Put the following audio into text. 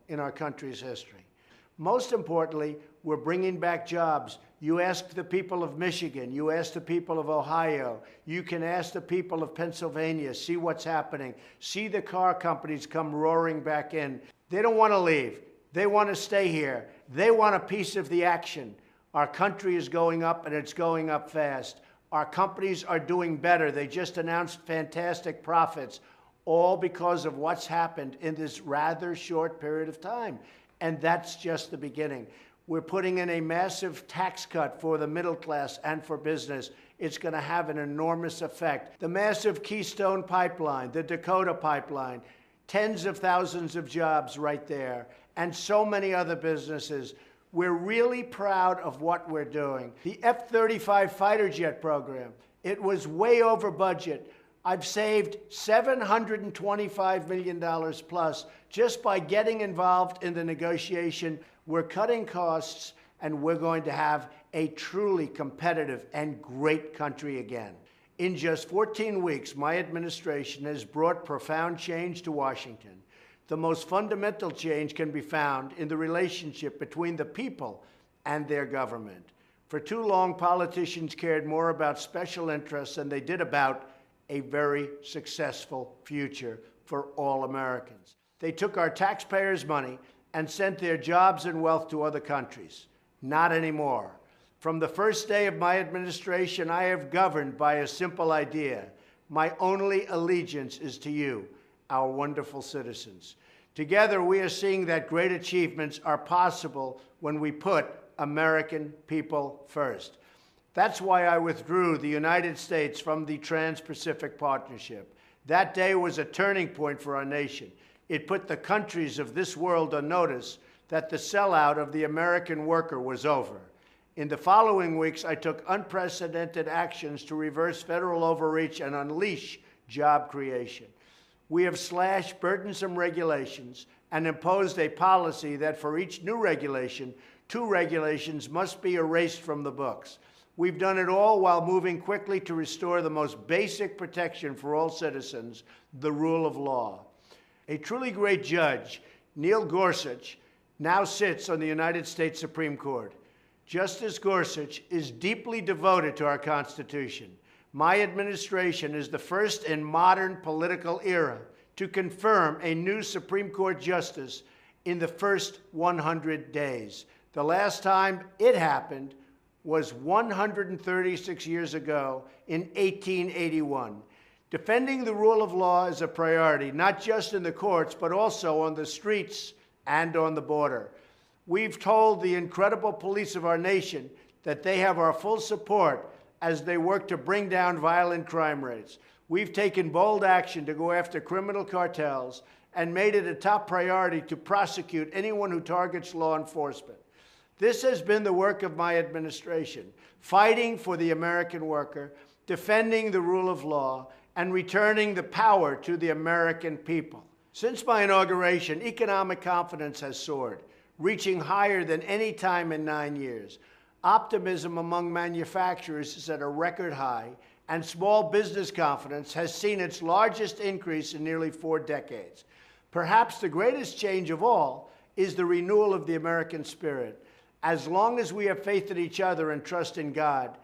in our country's history. Most importantly, we're bringing back jobs. You ask the people of Michigan, you ask the people of Ohio, you can ask the people of Pennsylvania, see what's happening. See the car companies come roaring back in. They don't want to leave. They want to stay here. They want a piece of the action. Our country is going up, and it's going up fast. Our companies are doing better. They just announced fantastic profits, all because of what's happened in this rather short period of time. And that's just the beginning. We're putting in a massive tax cut for the middle class and for business. It's going to have an enormous effect. The massive Keystone Pipeline, the Dakota Pipeline, tens of thousands of jobs right there, and so many other businesses. We're really proud of what we're doing. The F-35 fighter jet program, it was way over budget. I've saved $725 million plus just by getting involved in the negotiation. We're cutting costs, and we're going to have a truly competitive and great country again. In just 14 weeks, my administration has brought profound change to Washington. The most fundamental change can be found in the relationship between the people and their government. For too long, politicians cared more about special interests than they did about a very successful future for all Americans. They took our taxpayers' money and sent their jobs and wealth to other countries. Not anymore. From the first day of my administration, I have governed by a simple idea. My only allegiance is to you, our wonderful citizens. Together, we are seeing that great achievements are possible when we put American people first. That's why I withdrew the United States from the Trans-Pacific Partnership. That day was a turning point for our nation. It put the countries of this world on notice that the sellout of the American worker was over. In the following weeks, I took unprecedented actions to reverse federal overreach and unleash job creation. We have slashed burdensome regulations and imposed a policy that for each new regulation, 2 regulations must be erased from the books. We've done it all while moving quickly to restore the most basic protection for all citizens, the rule of law. A truly great judge, Neil Gorsuch, now sits on the United States Supreme Court. Justice Gorsuch is deeply devoted to our Constitution. My administration is the first in modern political era to confirm a new Supreme Court justice in the first 100 days. The last time it happened was 136 years ago in 1881. Defending the rule of law is a priority, not just in the courts, but also on the streets and on the border. We've told the incredible police of our nation that they have our full support as they work to bring down violent crime rates. We've taken bold action to go after criminal cartels and made it a top priority to prosecute anyone who targets law enforcement. This has been the work of my administration, fighting for the American worker, defending the rule of law, and returning the power to the American people. Since my inauguration, economic confidence has soared, reaching higher than any time in 9 years. Optimism among manufacturers is at a record high, and small business confidence has seen its largest increase in nearly 4 decades. Perhaps the greatest change of all is the renewal of the American spirit. As long as we have faith in each other and trust in God,